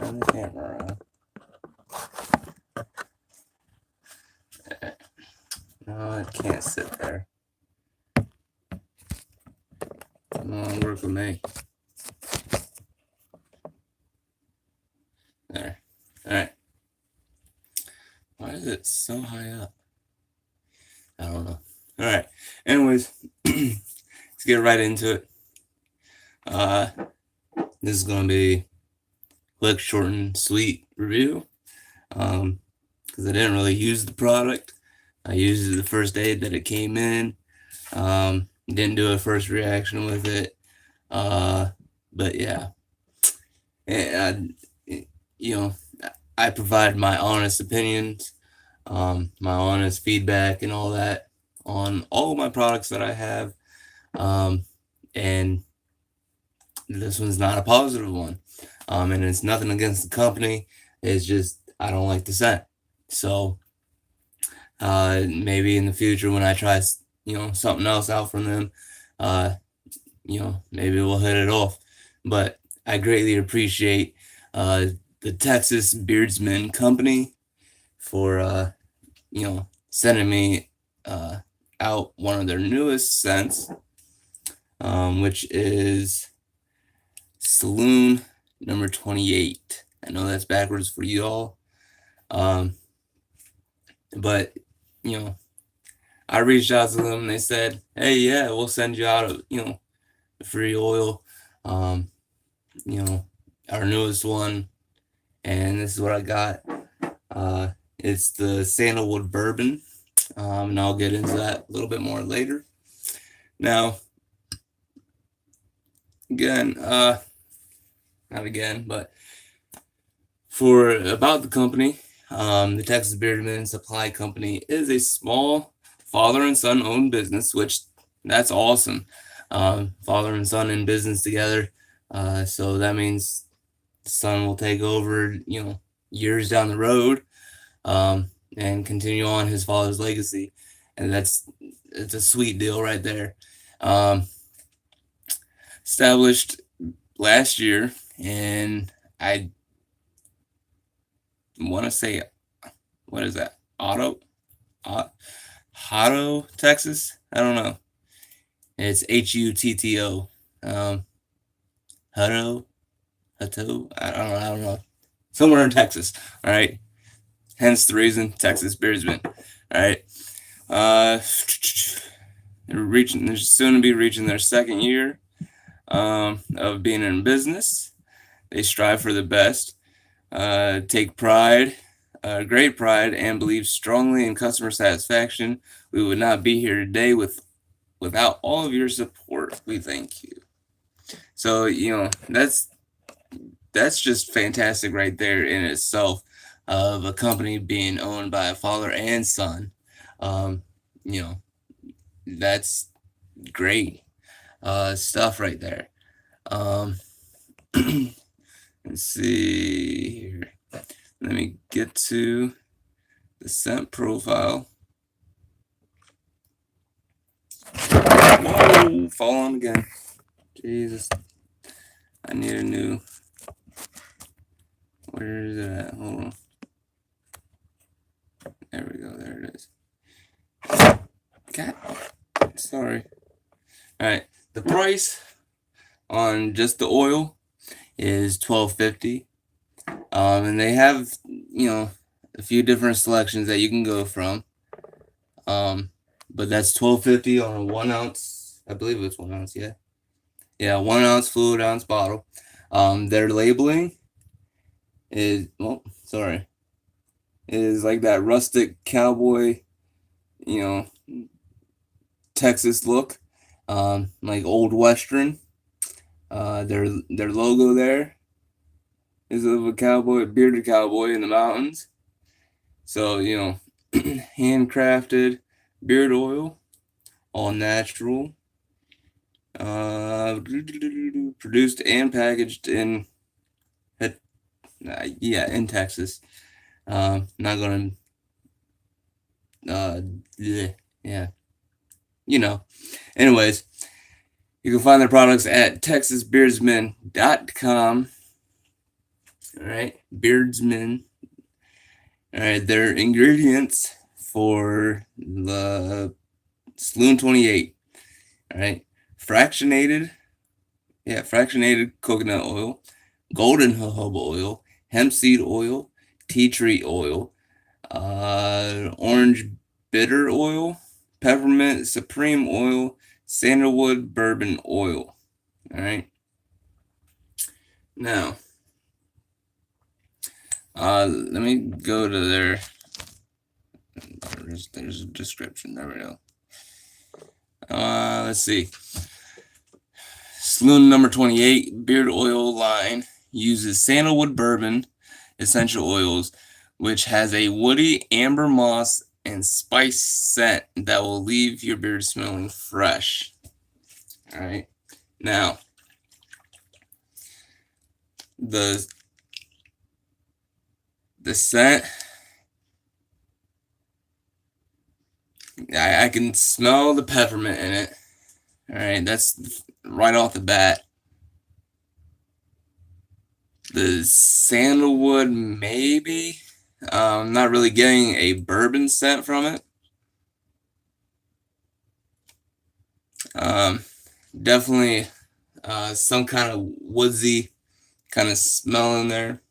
turn the camera around. No, it can't sit there. Come on, work with me. There. Alright. Why is it so high up? I don't know. Alright. Anyways, let's get right into it. This is going to be quick, short, and sweet review. Because I didn't really use the product. I used it the first day that it came in. Didn't do a first reaction with it. But yeah. And I provide my honest opinions, my honest feedback and all that on all my products that I have. And this one's not a positive one. And it's nothing against the company. It's just, I don't like the scent. So, maybe in the future when I try, something else out from them, maybe we'll hit it off. But I greatly appreciate, the Texas Beardsman company for, sending me, out one of their newest scents, which is Saloon number 28. I know that's backwards for you all. But, I reached out to them and they said, hey, yeah, we'll send you out a free oil, our newest one. And this is what I got. It's the sandalwood bourbon. And I'll get into that a little bit more later. Now, not again, but about the company, the Texas Beardedman Supply Company is a small father and son owned business, which that's awesome. Father and son in business together. So that means the son will take over, years down the road, and continue on his father's legacy. And it's a sweet deal right there. Established last year, and I want to say, what is that? Hutto, Texas? I don't know. It's Hutto. Hutto? I don't know. Somewhere in Texas. All right. Hence the reason Texas Beardsman. All right. They're soon to be reaching their second year of being in business. They strive for the best, take pride, great pride, and believe strongly in customer satisfaction. We would not be here today without all of your support. We thank you. So, that's just fantastic right there in itself, of a company being owned by a father and son. That's great stuff right there. Let's see here. Let me get to the scent profile. Whoa, fall on again. Jesus. I need a new. Where is it at? Hold on. There we go. There it is. God. Sorry. All right. The price on just the oil is $12.50. And they have, a few different selections that you can go from. But that's $12.50 on a 1 ounce. I believe it's 1 ounce. Yeah. Yeah. 1 ounce fluid ounce bottle. Their labeling is like that rustic cowboy, Texas look, like old Western. Their logo there is of a bearded cowboy in the mountains. So, handcrafted beard oil, all natural, produced and packaged in Texas. Not gonna, yeah. Anyways, you can find their products at texasbeardsman.com. All right, Beardsman. All right, their ingredients for the Saloon 28. All right, fractionated, fractionated coconut oil, golden jojoba oil, hemp seed oil, tea tree oil, orange bitter oil, peppermint supreme oil, sandalwood bourbon oil. All right. Now, let me go to their. There's a description. There we go. Let's see. Saloon number 28 beard oil line uses sandalwood bourbon essential oils, which has a woody amber moss and spice scent that will leave your beard smelling fresh. All right. Now, the scent, I can smell the peppermint in it. All right, that's right off the bat. The sandalwood, maybe. I'm not really getting a bourbon scent from it. Definitely some kind of woodsy kind of smell in there.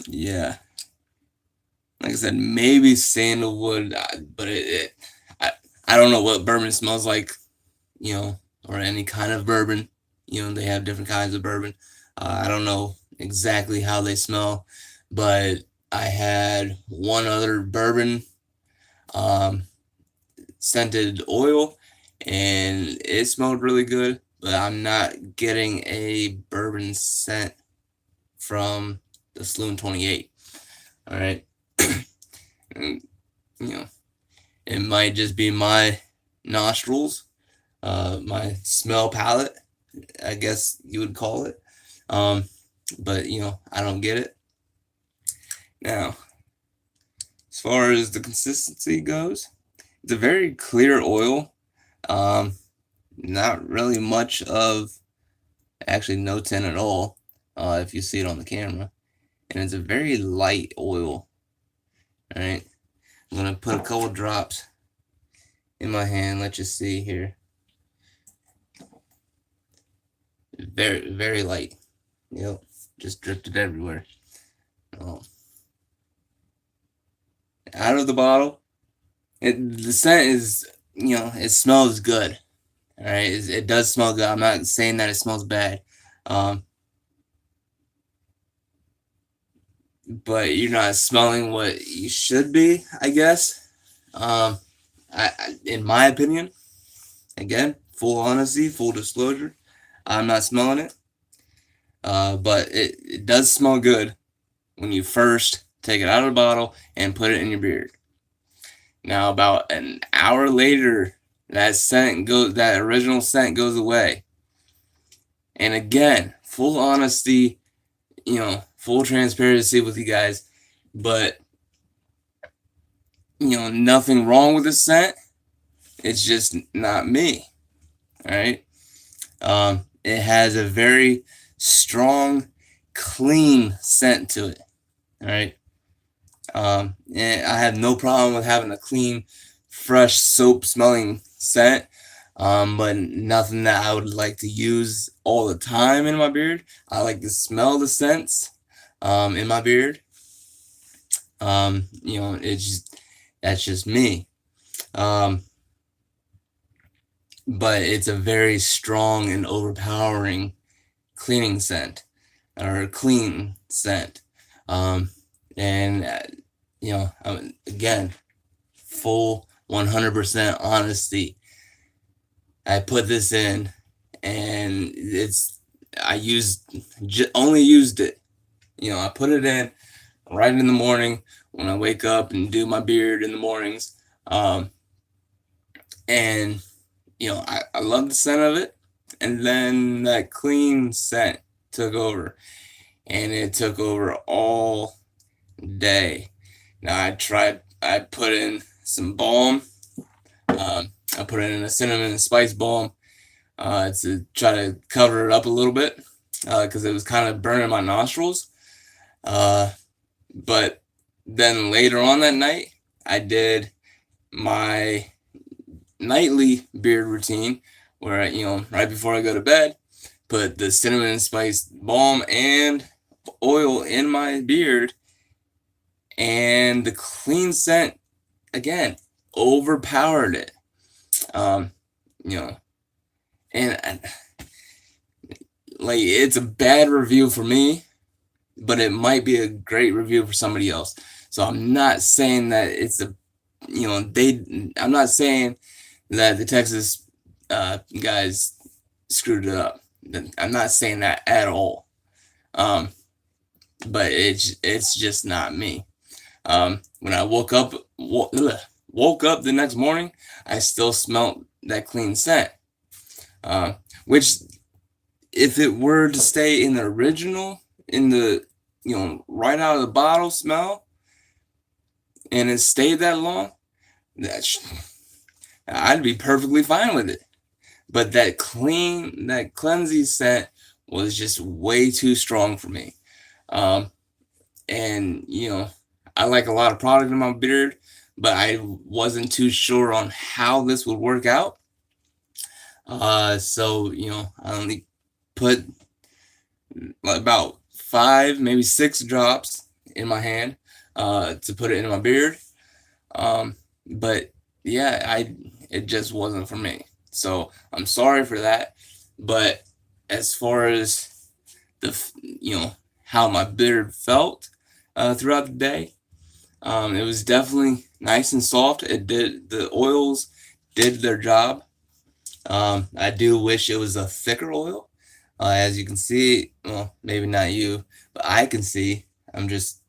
Yeah, like I said, maybe sandalwood, but I don't know what bourbon smells like, or any kind of bourbon. They have different kinds of bourbon. I don't know exactly how they smell, but I had one other bourbon scented oil, and it smelled really good, but I'm not getting a bourbon scent from the Saloon 28. All right. And, it might just be my nostrils, my smell palette, I guess you would call it. But I don't get it. Now, as far as the consistency goes, it's a very clear oil. Not really much of, actually no tint at all, if you see it on the camera. And it's a very light oil. All right, I'm gonna put a couple drops in my hand. Let you see here. Very, very light. Yep, just dripped it everywhere. Out of the bottle, the scent is, it smells good. All right, it does smell good. I'm not saying that it smells bad. But you're not smelling what you should be, I guess. In my opinion, again, full honesty, full disclosure, I'm not smelling it. But it does smell good when you first take it out of the bottle and put it in your beard. Now, about an hour later, that original scent goes away. And again, full honesty, full transparency with you guys, but nothing wrong with the scent. It's just not me. All right. It has a very strong, clean scent to it. All right. And I have no problem with having a clean, fresh, soap smelling scent. But nothing that I would like to use all the time in my beard. I like to smell the scents in my beard. That's just me. But it's a very strong and overpowering cleaning scent, or clean scent. And again, full 100% honesty. I put this in, and I only used it. I put it in right in the morning when I wake up and do my beard in the mornings. And I love the scent of it. And then that clean scent took over, and it took over all day. Now I put in some balm. I put in a cinnamon and spice balm. to try to cover it up a little bit because it was kind of burning my nostrils. But then later on that night, I did my nightly beard routine where, right before I go to bed, put the cinnamon spice balm and oil in my beard, and the clean scent again overpowered it. Um, you know, and like it's a bad review for me, but it might be a great review for somebody else. So I'm not saying that it's a, I'm not saying that the Texas guys screwed it up. I'm not saying that at all. But it's just not me. When I woke up the next morning, I still smelled that clean scent. Which, if it were to stay in the original, in the right out of the bottle smell, and it stayed that long, I'd be perfectly fine with it. But that cleansing scent was just way too strong for me. And I like a lot of product in my beard, but I wasn't too sure on how this would work out. So I only put about 5, maybe 6 drops in my hand to put it in my beard. But yeah, it just wasn't for me. So I'm sorry for that. But as far as the how my beard felt throughout the day, it was definitely nice and soft. The oils did their job. I do wish it was a thicker oil. As you can see, well, maybe not you, but I can see. I'm just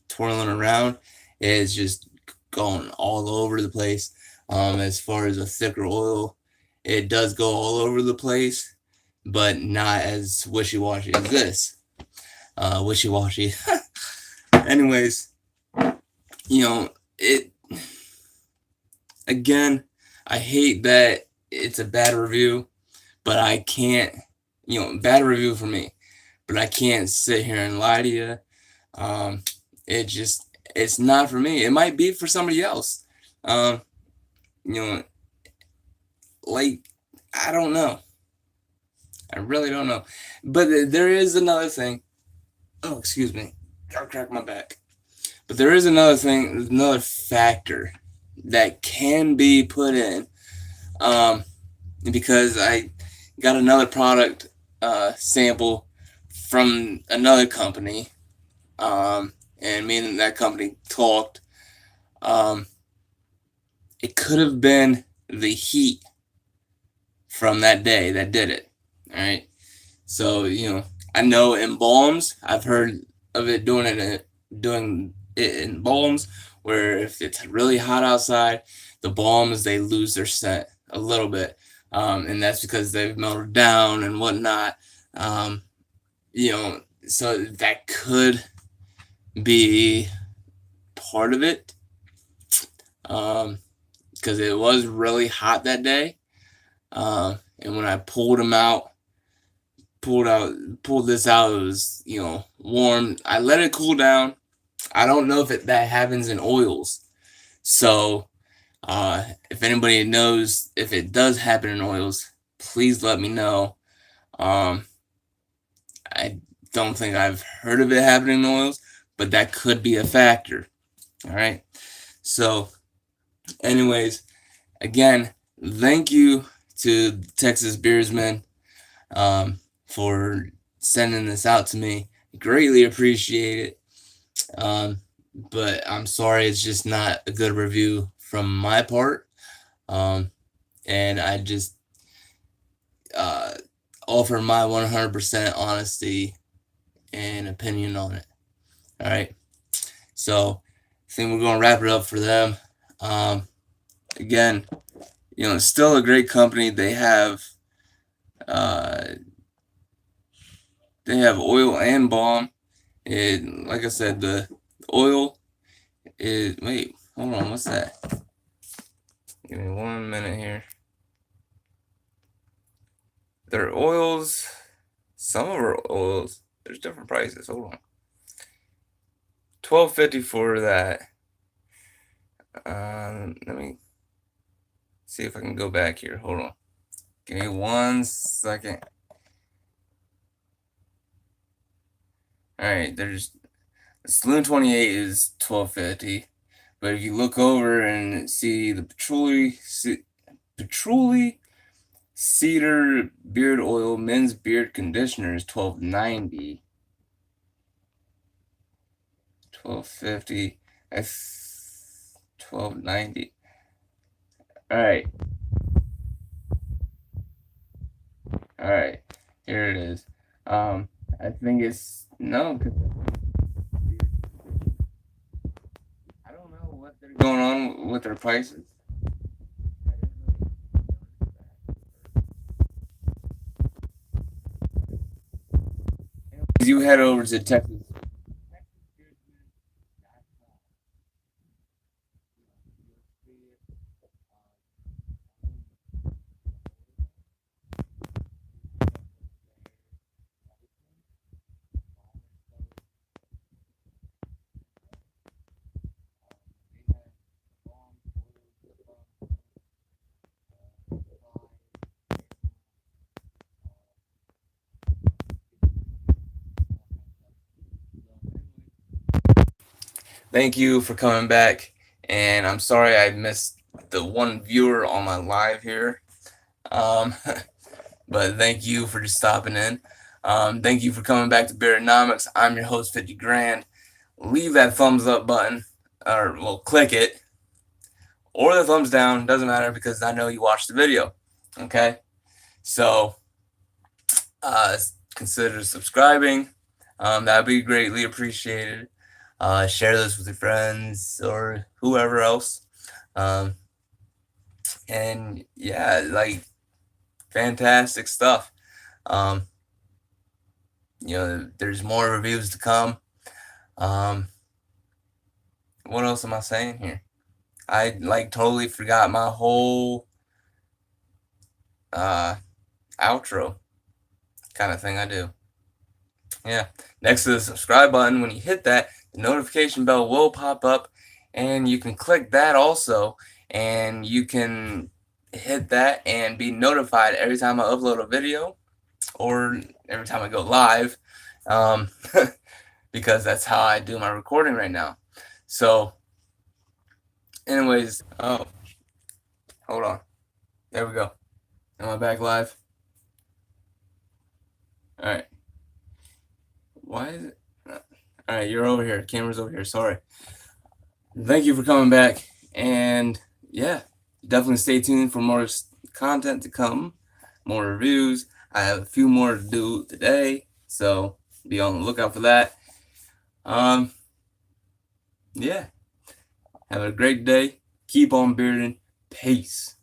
twirling around. It's just going all over the place. As far as a thicker oil, it does go all over the place, but not as wishy-washy as this. Wishy-washy. Anyways, it again, I hate that it's a bad review, but I can't, bad review for me, but I can't sit here and lie to you. It's not for me. It might be for somebody else. Like, I don't know. I really don't know. But there is another thing. Oh, excuse me. I cracked my back. But there is another thing, another factor that can be put in. Because I got another product sample from another company. And me and that company talked. It could have been the heat from that day that did it. All right. So, I know in balms, I've heard of it doing it in balms where if it's really hot outside, the balms, they lose their scent a little bit. And that's because they've melted down and whatnot. So that could be part of it. Because it was really hot that day. And when I pulled this out, it was, warm. I let it cool down. I don't know if that happens in oils. So, if anybody knows if it does happen in oils, please let me know. I don't think I've heard of it happening in oils, but that could be a factor. All right. So, anyways, again, thank you to Texas Beardsman for sending this out to me. Greatly appreciate it. But I'm sorry, it's just not a good review from my part. And I just offer my 100% honesty and opinion on it. All right. So I think we're going to wrap it up for them. Again, it's still a great company. They have oil and balm. Like I said, the oil is, wait, hold on, what's that? Give me 1 minute here. Their oils, some of our oils, there's different prices. Hold on. $12.50 for that. Let me see if I can go back here. Hold on. Give me 1 second. Alright, there's the Saloon 28 is $12.50. But if you look over and see the patchouli cedar beard oil men's beard conditioner is $12.90. $12.50. That's $12.90. Alright. Alright. Here it is. I think it's no, 'cause I don't know what they're going on with their prices. You head over to Texas. Thank you for coming back, and I'm sorry I missed the one viewer on my live here. But thank you for just stopping in. Thank you for coming back to Beardenomics. I'm your host, 50 Grand. Leave that thumbs up button, or well, click it, or the thumbs down. Doesn't matter because I know you watched the video. Okay, so consider subscribing. That'd be greatly appreciated. Share this with your friends or whoever else. And yeah, like fantastic stuff. There's more reviews to come. What else am I saying here? I like totally forgot my whole outro kind of thing I do. Yeah, next to the subscribe button, when you hit that, the notification bell will pop up, and you can click that also, and you can hit that and be notified every time I upload a video or every time I go live, because that's how I do my recording right now. So anyways, oh, hold on, there we go. Am I back live? All right. Why is it? All right, you're over here. Camera's over here. Sorry. Thank you for coming back. And yeah, definitely stay tuned for more content to come, more reviews. I have a few more to do today, so be on the lookout for that. Yeah. Have a great day. Keep on bearding. Peace.